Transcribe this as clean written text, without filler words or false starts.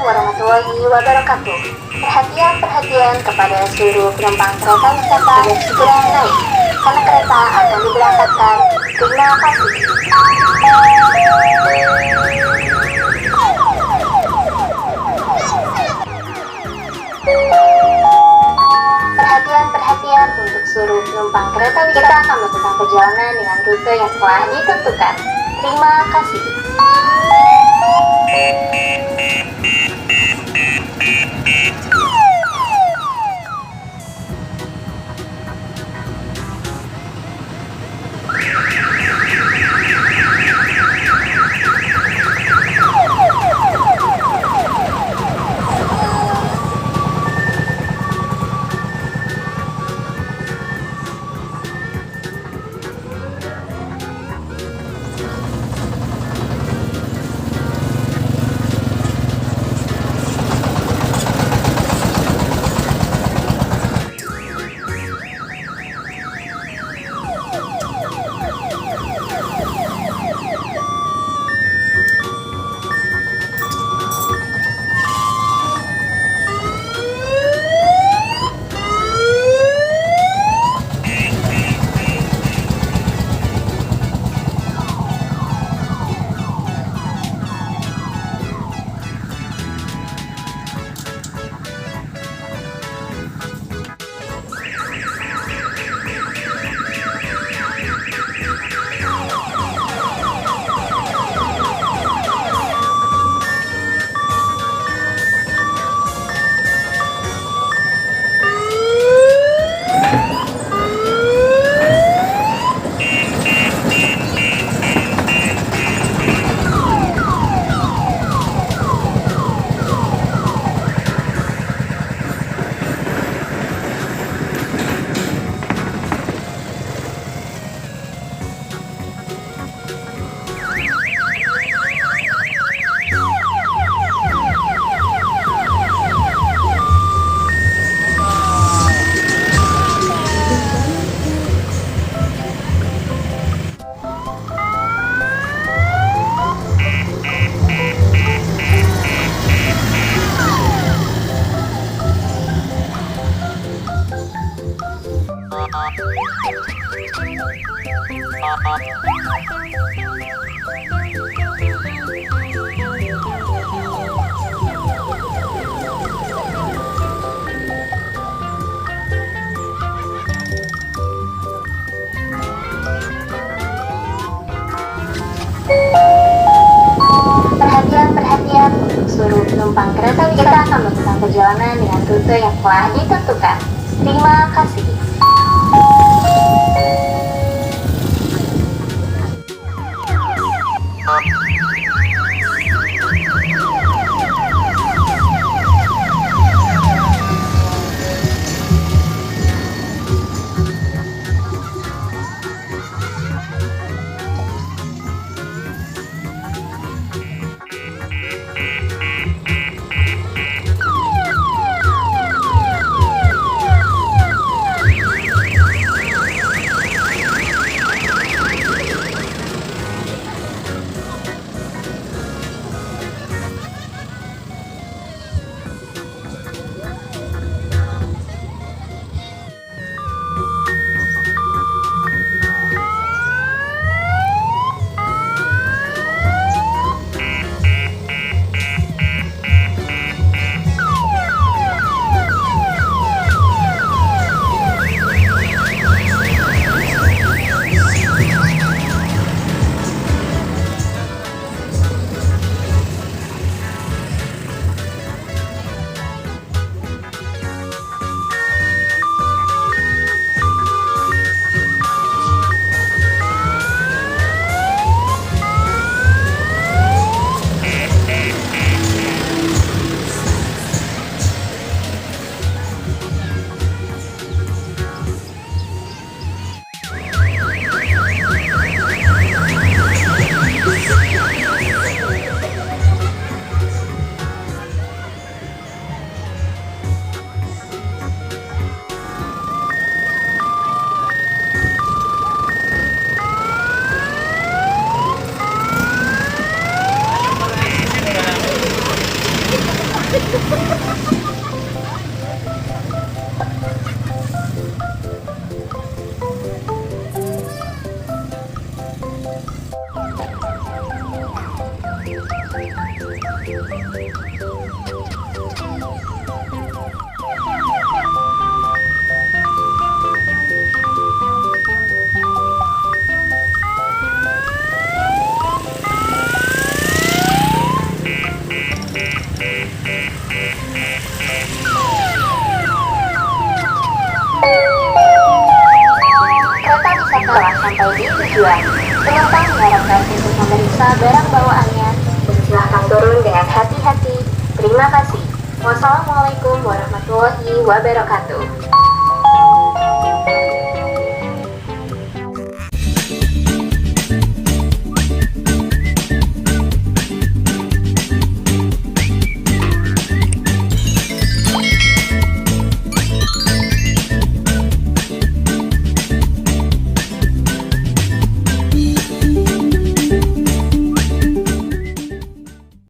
warahmatullahi wabarakatuh. Perhatian kepada seluruh penumpang kereta wisata yang segera naik, karena kereta akan diberangkatkan. Terima kasih. Perhatian untuk seluruh penumpang kereta wisata. Kita akan melakukan perjalanan dengan rute yang telah ditentukan. Terima kasih. Perhatian untuk seluruh penumpang kereta wisata. Kita akan melakukan perjalanan dengan rute yang telah ditentukan. Terima kasih. Kereta bisa telah sampai di tujuan. Penumpang diharapkan untuk memeriksa barang bawaannya dan silahkan turun dengan hati-hati. Terima kasih. Wassalamualaikum warahmatullahi wabarakatuh.